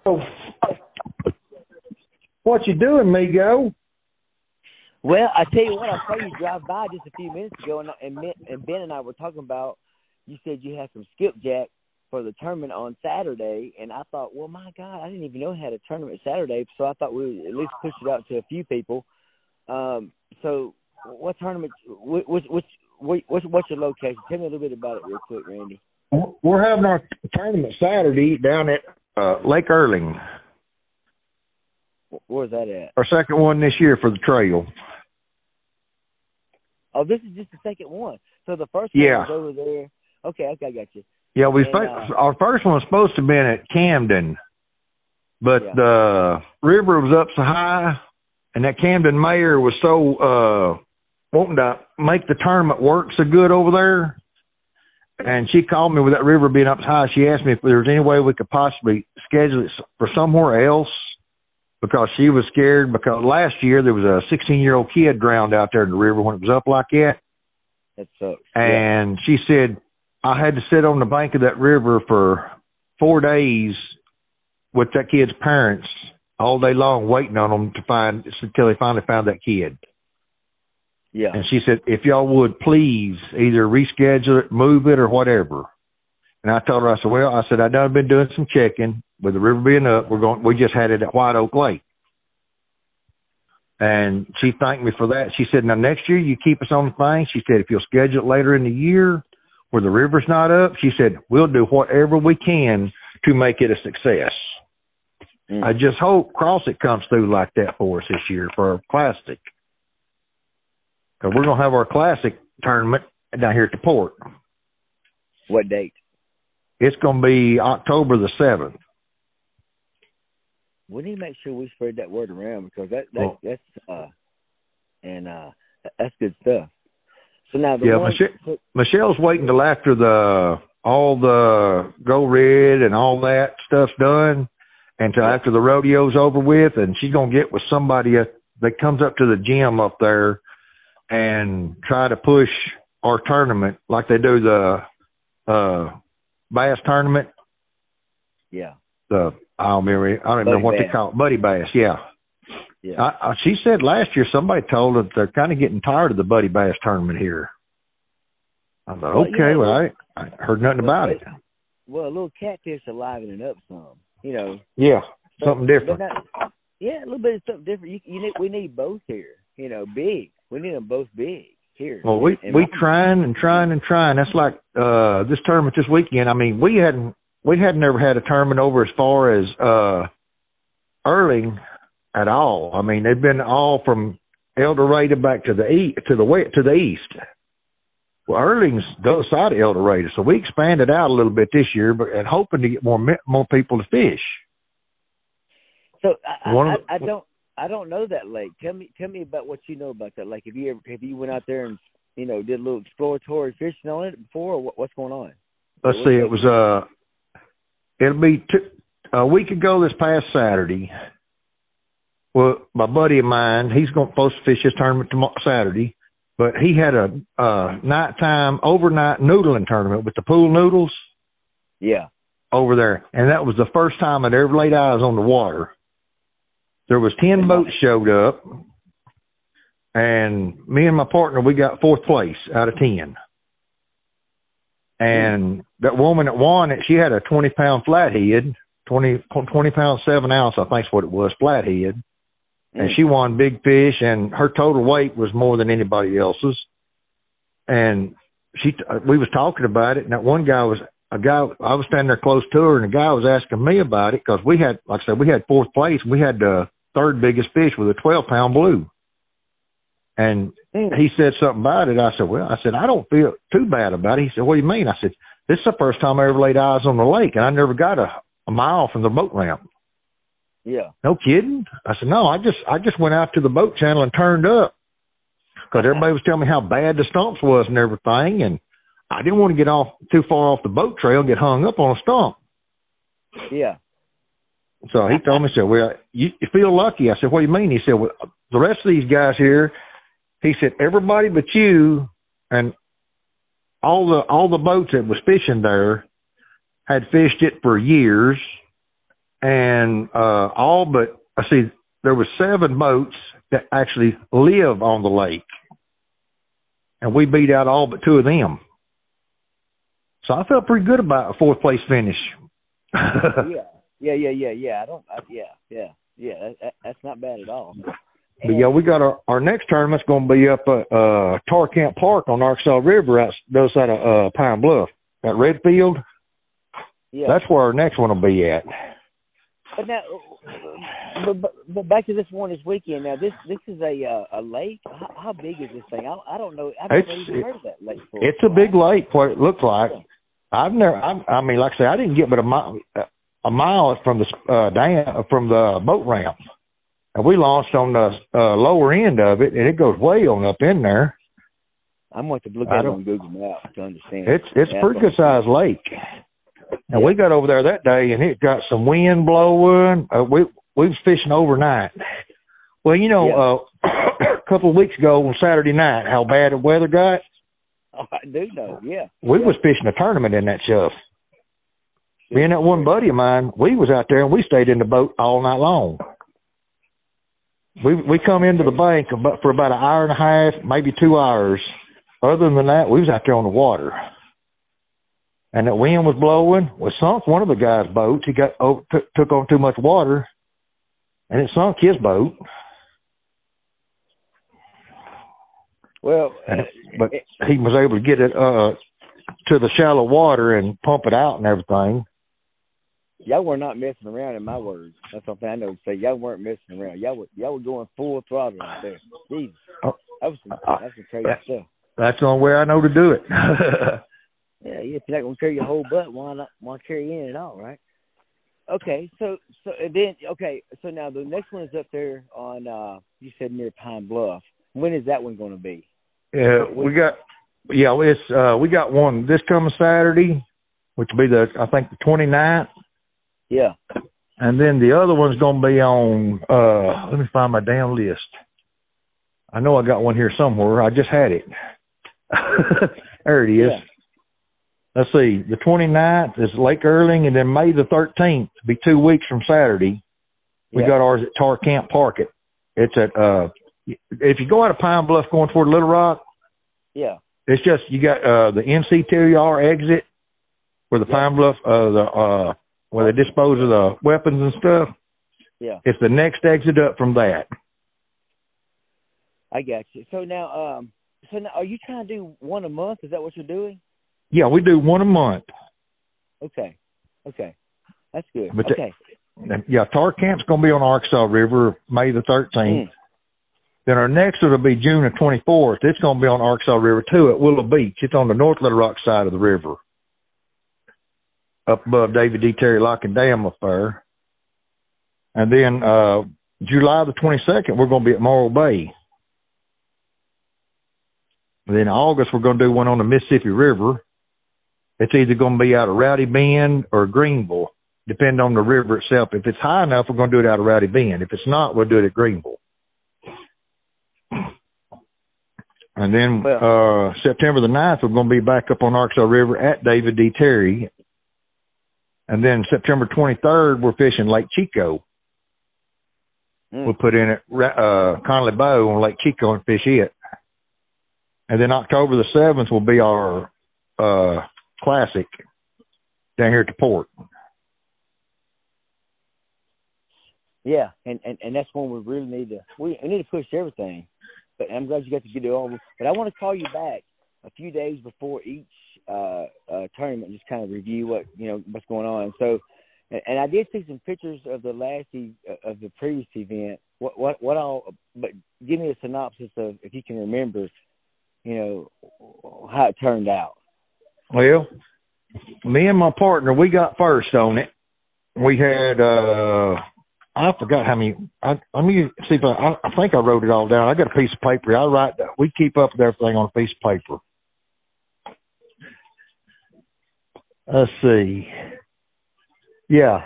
Oh, what you doing, Migo? Well, I tell you what, I saw you drive by just a few minutes ago, and Ben and I were talking about, you said you had some skipjack for the tournament on Saturday, and I thought, well, my God, I didn't even know they had a tournament Saturday, so I thought we would at least push it out to a few people. So what tournament, what's your location? Tell me a little bit about it real quick, Randy. We're having our tournament Saturday down at Lake Erling. Where's that at? Our second one this year for the trail. Oh, this is just the second one. So the first one was over there. Okay, I got you. Yeah, our first one was supposed to have been at Camden, but the river was up so high, and that Camden mayor was so wanting to make the tournament work so good over there. And she called me with that river being up so high. She asked me if there was any way we could possibly schedule it for somewhere else, because she was scared, because last year there was a 16-year-old kid drowned out there in the river when it was up like that. That sucks. And she said, I had to sit on the bank of that river for 4 days with that kid's parents all day long, waiting on them until they finally found that kid. Yeah. And she said, if y'all would please either reschedule it, move it, or whatever. And I told her, I said, I done been doing some checking with the river being up. We just had it at White Oak Lake. And she thanked me for that. She said, now next year you keep us on the thing. She said, if you'll schedule it later in the year where the river's not up, she said, we'll do whatever we can to make it a success. I just hope CrossFit comes through like that for us this year for our classic. Because we're going to have our classic tournament down here at the port. What date? It's going to be October the 7th. We need to make sure we spread that word around, because that's good stuff. So now Michelle's waiting till after all the Go Red and all that stuff's done, until after the rodeo's over with, and she's going to get with somebody that comes up to the gym up there and try to push our tournament like they do the bass tournament. Yeah. I don't remember what they call it. Buddy bass, yeah. She said last year somebody told her that they're kind of getting tired of the buddy bass tournament here. I thought, I heard nothing about it. Well, a little catfish are livening up some, Yeah, something different. A little bit of something different. We need both here, big. We need them both big here. Well, we trying. That's like this tournament this weekend. I mean, we hadn't never had a tournament over as far as Erling at all. I mean, they've been all from El Dorado back to the east. Well, Erling's the other side of El Dorado, so we expanded out a little bit this year, and hoping to get more people to fish. So I don't know that lake. Tell me about what you know about that lake. Have you went out there and did a little exploratory fishing on it before, or what's going on? Let's see. It was it'll be a week ago this past Saturday. Well, my buddy of mine, he's supposed to fish his tournament tomorrow, Saturday, but he had a nighttime overnight noodling tournament with the pool noodles. Yeah. Over there, and that was the first time I'd ever laid eyes on the water. There was 10 boats showed up, and me and my partner, we got 4th place out of 10. And that woman that won it, she had a 20-pound flathead, 20 pound 7 ounce, I think's what it was, flathead. And she won big fish, and her total weight was more than anybody else's. And we was talking about it, and that one guy I was standing there close to her, and the guy was asking me about it, because we had, like I said, we had 4th place. We had the 3rd biggest fish with a 12-pound blue. And he said something about it. I said, I don't feel too bad about it. He said, what do you mean? I said, this is the first time I ever laid eyes on the lake, and I never got a mile from the boat ramp. Yeah. No kidding? I said, no, I just went out to the boat channel and turned up, because everybody was telling me how bad the stumps was and everything, and I didn't want to get too far off the boat trail and get hung up on a stump. Yeah. So he told me, he said, well, you feel lucky. I said, what do you mean? He said, well, the rest of these guys here, he said, everybody but you and all the boats that was fishing there had fished it for years, and all but, I see, there were 7 boats that actually live on the lake. And we beat out all but 2 of them. So I felt pretty good about a 4th place finish. Yeah. That's not bad at all. But yeah, we got our next tournament's going to be up at Tar Camp Park on Arkansas River, out the other side of Pine Bluff, at Redfield. Yeah, that's where our next one will be at. But now, but back to this one this weekend. Now, this is a lake. How big is this thing? I don't know. I've never even heard of that lake before. It's a big lake. What it looks like. I mean, like I say, I didn't get but a mile from the from the boat ramp, and we launched on the lower end of it, and it goes way on up in there. I'm going to look at it on Google Maps to understand. It's a pretty good sized lake. And we got over there that day, and it got some wind blowing. We was fishing overnight. Well, you know, a couple of weeks ago on Saturday night, how bad the weather got. Oh, I do know, yeah. We was fishing a tournament in that stuff. Me and that one buddy of mine, we was out there, and we stayed in the boat all night long. We come into the bank for about an hour and a half, maybe 2 hours. Other than that, we was out there on the water. And the wind was blowing. We sunk one of the guys' boats. He took on too much water, and it sunk his boat. Well, but he was able to get it to the shallow water and pump it out and everything. Y'all were not messing around, in my words. That's something I know to say. Y'all weren't messing around. Y'all were going full throttle out there. Jesus, that's some crazy stuff. That's the only way I know to do it. Yeah, if you're not gonna carry your whole butt, why carry in at all, right? Okay, so now the next one is up there on you said near Pine Bluff. When is that one going to be? We got one this coming Saturday, which will be I think the 29th. Yeah. And then the other one's going to be on. Let me find my damn list. I know I got one here somewhere. I just had it. There it is. Yeah. Let's see, the 29th is Lake Erling, and then May the 13th, be 2 weeks from Saturday. We got ours at Tar Camp Park. It's at, if you go out of Pine Bluff going toward Little Rock, it's just, you got the NCTR exit where the Pine Bluff, where they dispose of the weapons and stuff. Yeah. It's the next exit up from that. I got you. So now are you trying to do one a month? Is that what you're doing? Yeah, we do one a month. Okay. That's good. But Tar Camp's going to be on Arkansas River May the 13th. Then our next one will be June the 24th. It's going to be on Arkansas River, too, at Willow Beach. It's on the North Little Rock side of the river, up above David D. Terry Lock and Dam affair. And then July the 22nd, we're going to be at Morro Bay. And then in August, we're going to do one on the Mississippi River. It's either going to be out of Rowdy Bend or Greenville, depending on the river itself. If it's high enough, we're going to do it out of Rowdy Bend. If it's not, we'll do it at Greenville. And then September the 9th, we're going to be back up on Arkansas River at David D. Terry. And then September 23rd, we're fishing Lake Chico. We'll put in at Connolly Bow on Lake Chico and fish it. And then October the 7th will be our classic down here at the port. Yeah, and that's when we really need to push everything. But I'm glad you got to get it over. But I want to call you back a few days before each tournament, just kind of review what's going on. So, and I did see some pictures of the of the previous event. What all? But give me a synopsis of, if you can remember, how it turned out. Well, me and my partner, we got first on it. We had, I forgot how many, let me see if I think I wrote it all down. I got a piece of paper. We keep up with everything on a piece of paper. Let's see. Yeah,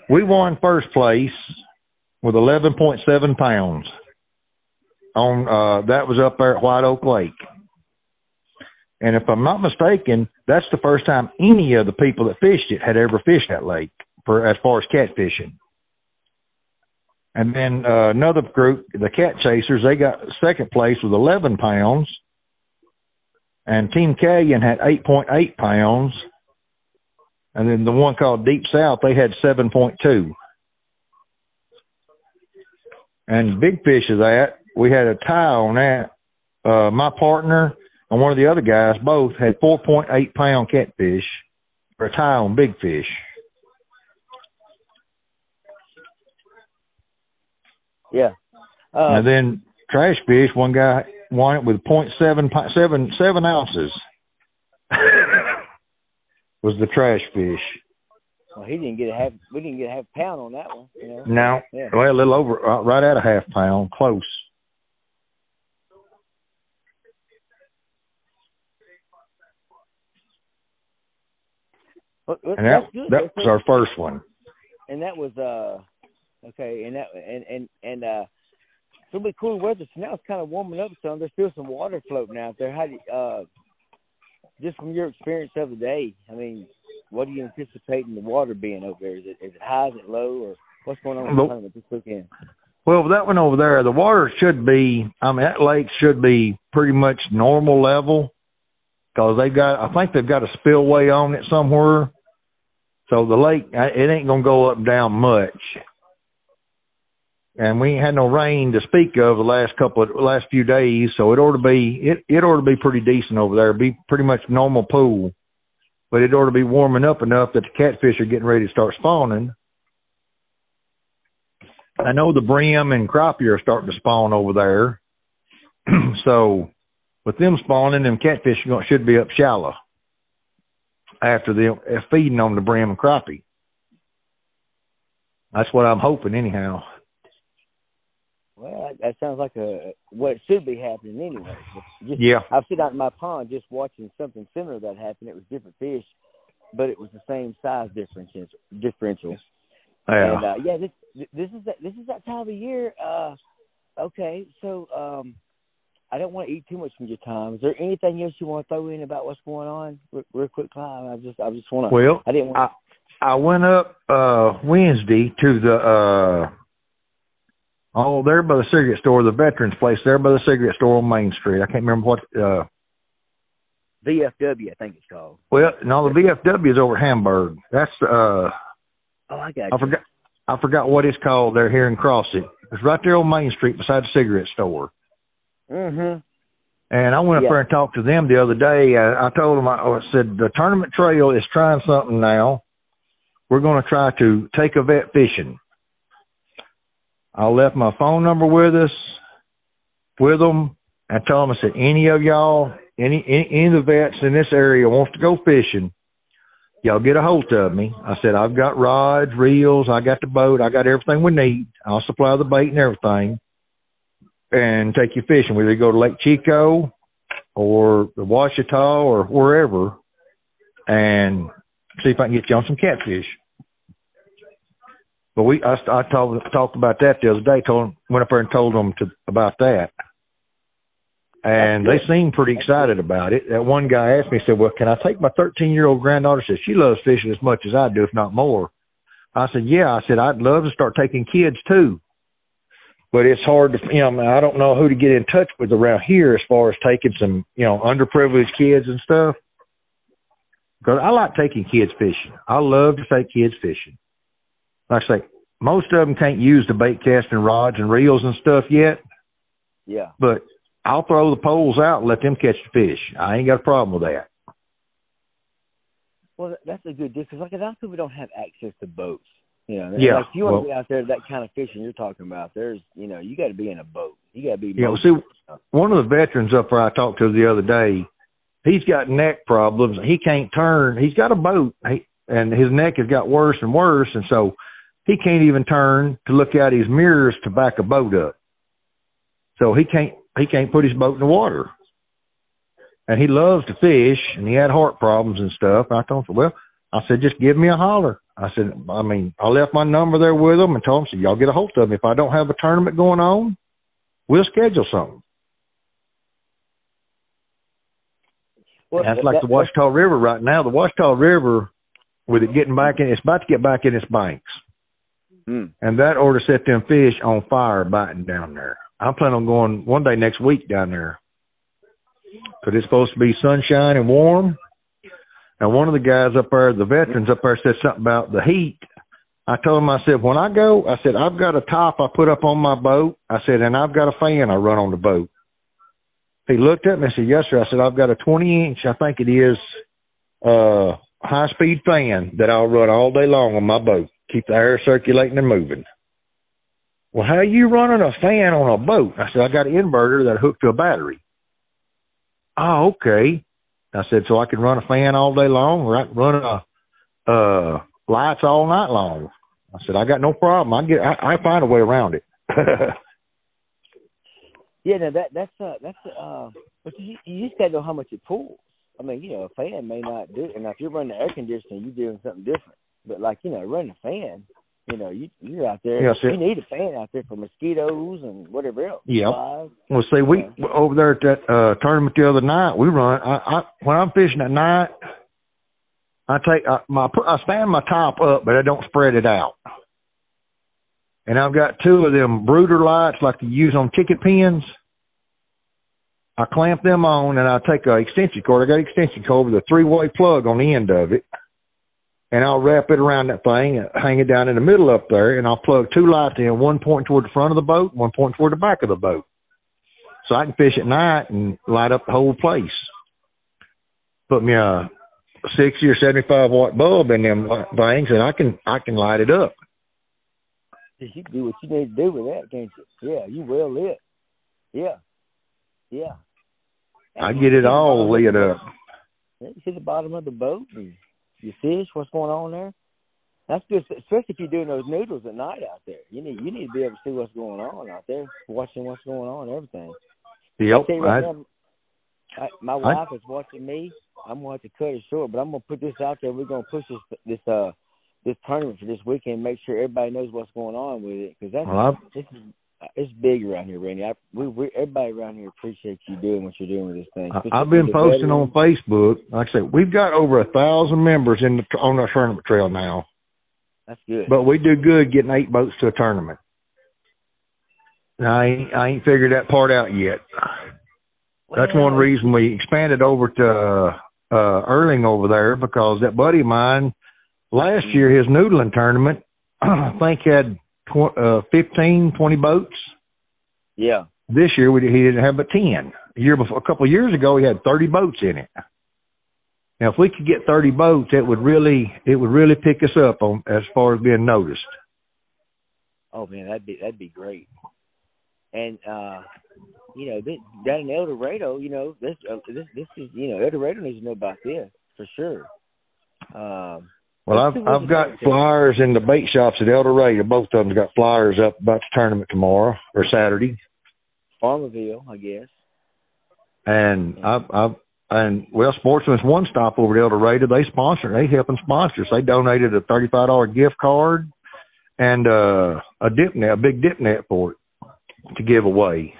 we won first place with 11.7 pounds. That was up there at White Oak Lake. And if I'm not mistaken, that's the first time any of the people that fished it had ever fished that lake as far as catfishing. And then another group, the Cat Chasers, they got second place with 11 pounds. And Team Callion had 8.8 pounds. And then the one called Deep South, they had 7.2. And Big Fish is that. We had a tie on that. My partner and one of the other guys both had 4.8 pound catfish for a tie on Big Fish. Yeah. And then Trash Fish, one guy won it with 7 ounces. Was the Trash Fish. Well, we didn't get a half pound on that one. You know? No. Yeah. Well, a little over, right at a half pound, close. And that was our first one. And that was okay. And that and it'll be cool weather. So now it's kind of warming up some. There's still some water floating out there. How do you, just from your experience of the day, I mean, what are you anticipating the water being over there? Is it high? Is it low? Or what's going on with the tournament this weekend? Well, that one over there, the water should be, I mean, that lake should be pretty much normal level because I think they've got a spillway on it somewhere. So the lake, it ain't going to go up and down much. And we ain't had no rain to speak of the last few days, so it ought to be pretty decent over there. It'd be pretty much normal pool. But it ought to be warming up enough that the catfish are getting ready to start spawning. I know the brim and crappie are starting to spawn over there. So with them spawning, them catfish should be up shallow after they're feeding on the brim and crappie. That's what I'm hoping anyhow. Well, that sounds like what should be happening anyway. Yeah. I've sitting out in my pond just watching something similar that happened. It was different fish, but it was the same size differential. Yeah. And this is that time of year. Okay, so I don't want to eat too much from your time. Is there anything else you want to throw in about what's going on, real quick, Clyde? I just want to. Well, I didn't want. I went up Wednesday to the there by the cigarette store, the veterans place there by the cigarette store on Main Street. I can't remember what. VFW, I think it's called. Well, no, the VFW is over Hamburg. That's oh, I got you. I forgot what it's called there here in Crossett. It's right there on Main Street beside the cigarette store. Mhm. And I went up there and talked to them the other day. I told them, I said, the tournament trail is trying something now. We're going to try to take a vet fishing. I left my phone number with them. I told them, I said, any of y'all, any of the vets in this area wants to go fishing, y'all get a hold of me. I said, I've got rods, reels, I got the boat, I got everything we need. I'll supply the bait and everything and take you fishing. We either go to Lake Chico or the Ouachita or wherever and see if I can get you on some catfish. But I talked about that the other day. Went up there and told them about that, and they seemed pretty excited about it. That one guy asked me, he said, "Well, can I take my 13-year-old granddaughter?" Said she loves fishing as much as I do, if not more. I said, "Yeah." I said, "I'd love to start taking kids too, but it's hard to, I don't know who to get in touch with around here as far as taking some, underprivileged kids and stuff. Because I like taking kids fishing. I love to take kids fishing. Like I say, most of them can't use the bait casting rods and reels and stuff yet. Yeah. But I'll throw the poles out and let them catch the fish. I ain't got a problem with that. Well, that's a good deal because, like, a lot of people don't have access to boats. Yeah. Like, if you want to be out there that kind of fishing you're talking about, there's, you got to be in a boat. You got to be. Yeah. Well, see, one of the veterans up there I talked to the other day, he's got neck problems. He can't turn. He's got a boat, and his neck has got worse and worse, and so he can't even turn to look out his mirrors to back a boat up. So he can't put his boat in the water. And he loves to fish, and he had heart problems and stuff. And I told him, well, I said, just give me a holler. I said, I left my number there with them and told them, y'all get a hold of me. If I don't have a tournament going on, we'll schedule something. Well, that's like the Ouachita River right now. The Ouachita River, with it getting back in, it's about to get back in its banks. And that ought to set them fish on fire biting down there. I'm planning on going one day next week down there. Because it's supposed to be sunshine and warm. And one of the guys up there, the veterans up there, said something about the heat. I told him, I said, when I go, I said, I've got a top I put up on my boat. I said, and I've got a fan I run on the boat. He looked at me and said, yes, sir. I said, I've got a 20-inch, I think it is, high-speed fan that I'll run all day long on my boat. Keep the air circulating and moving. Well, how are you running a fan on a boat? I said, I got an inverter that hooked to a battery. Oh, okay. I said, so I can run a fan all day long, or I can run lights all night long. I said, I got no problem. I find a way around it. Yeah, no, but you just gotta know how much it pulls. I mean, a fan may not do it. And if you're running the air conditioning, you're doing something different. But running a fan, you're out there. Yes, you need a fan out there for mosquitoes and whatever else. Yeah. Well, see, we over there at that tournament the other night, we run. When I'm fishing at night, I stand my top up, but I don't spread it out. And I've got two of them brooder lights like you use on ticket pins. I clamp them on, and I take an extension cord. I got an extension cord with a 3-way plug on the end of it. And I'll wrap it around that thing and hang it down in the middle up there, and I'll plug two lights in, one pointing toward the front of the boat, one pointing toward the back of the boat. So I can fish at night and light up the whole place. Put me a 60 or 75 watt bulb in them things, and I can light it up. You can do what you need to do with that, can't you? Yeah, you well lit. Yeah. I get it all lit up. You see the bottom of the boat and you fish, what's going on there? That's good, especially if you're doing those noodles at night out there. You need to be able to see what's going on out there, watching what's going on and everything. Yep. My wife is watching me. I'm going to have to cut it short, but I'm going to put this out there. We're going to push this tournament for this weekend, make sure everybody knows what's going on with it, because it's big around here, Randy. Everybody around here appreciates you doing what you're doing with this thing. I've been posting on Facebook. Like I said, we've got over 1,000 members on our tournament trail now. That's good. But we do good getting 8 boats to a tournament. I ain't figured that part out yet. That's one reason we expanded over to Erling over there, because that buddy of mine, last year, his noodling tournament, I think had 15, 20 boats. Yeah. This year, he didn't have but 10. A couple of years ago, he had 30 boats in it. Now, if we could get 30 boats, it would really pick us up on as far as being noticed. Oh man, that'd be great. And down in El Dorado, this is El Dorado needs to know about this for sure. Well, I've got flyers in the bait shops at El Dorado. Both of them got flyers up about the tournament tomorrow or Saturday. Farmerville, I guess. And Sportsman's One Stop over at El Dorado, they helping sponsors. They donated a $35 gift card and a big dip net for it to give away.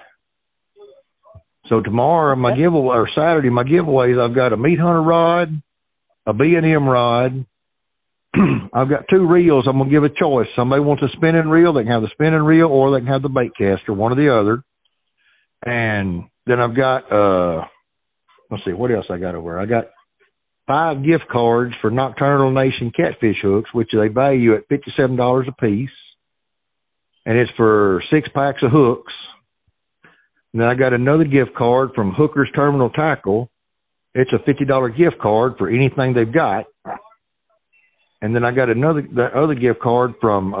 So tomorrow, Saturday, my giveaways, I've got a meat hunter rod, a B&M rod. I've got 2 reels. I'm going to give a choice. Somebody wants a spinning reel, they can have the spinning reel, or they can have the bait caster, one or the other. And then I've got, let's see, what else I got over there? I got 5 gift cards for Nocturnal Nation catfish hooks, which they value at $57 a piece. And it's for 6 packs of hooks. And then I got another gift card from Hooker's Terminal Tackle. It's a $50 gift card for anything they've got. And then I got the other gift card from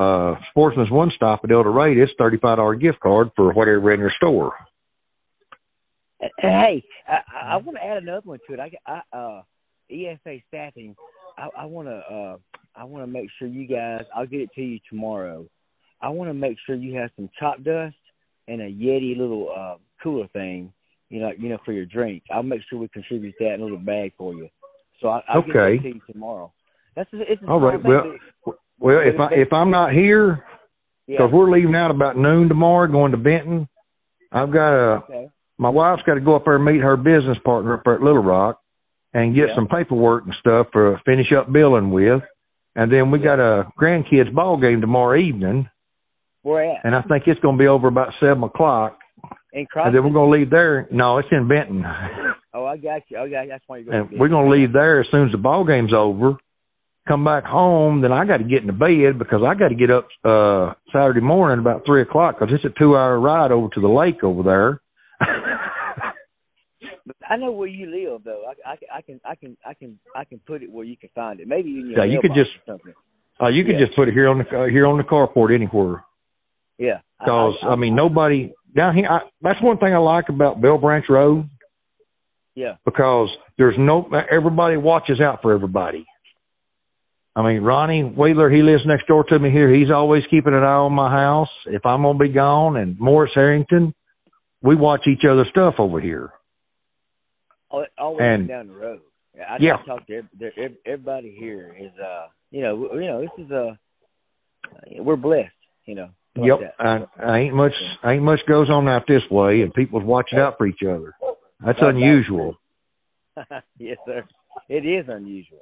Sportsman's One Stop at El Dorado. It's $35 gift card for whatever in their store. Hey, I want to add another one to it. EFA staffing. I want to make sure you guys. I'll get it to you tomorrow. I want to make sure you have some chop dust and a Yeti little cooler thing. For your drink. I'll make sure we contribute that in a little bag for you. So I'll get it to you tomorrow. It's all right. Well, if I'm not here, because we're leaving out about noon tomorrow, going to Benton, my wife's got to go up there and meet her business partner up there at Little Rock and get some paperwork and stuff to finish up billing with. And then we got a grandkids ball game tomorrow evening. Where at? And I think it's going to be over about 7 o'clock. In Crossett? And then we're going to leave there. No, it's in Benton. Oh, I got you. Okay, that's why you're going. And we're going to leave there as soon as the ball game's over. Come back home, then I got to get into bed because I got to get up Saturday morning about 3 o'clock because it's a 2-hour ride over to the lake over there. I know where you live though. I can put it where you can find it. Maybe in your yeah, you could just you could just put it here on the carport anywhere. Yeah, because I mean nobody down here. That's one thing I like about Bell Branch Road. Yeah, because there's everybody watches out for everybody. I mean, Ronnie Wheeler, he lives next door to me here. He's always keeping an eye on my house if I'm going to be gone. And Morris Harrington, we watch each other's stuff over here. Always down the road. I talk to everybody here. Is this is we're blessed. Like Yep. Ain't much goes on out this way, and people's watching out for each other. That's unusual. Yes, sir. It is unusual.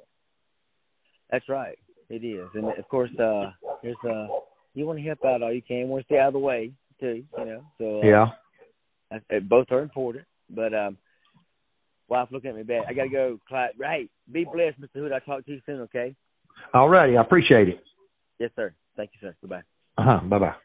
That's right. It is. And, of course, there's you want to help out all you can. You want to stay out of the way, too, So, both are important. But wife looking at me bad. I got to go, Clyde. Right. Be blessed, Mr. Hood. I'll talk to you soon, okay? All righty. I appreciate it. Yes, sir. Thank you, sir. Goodbye. Bye-bye.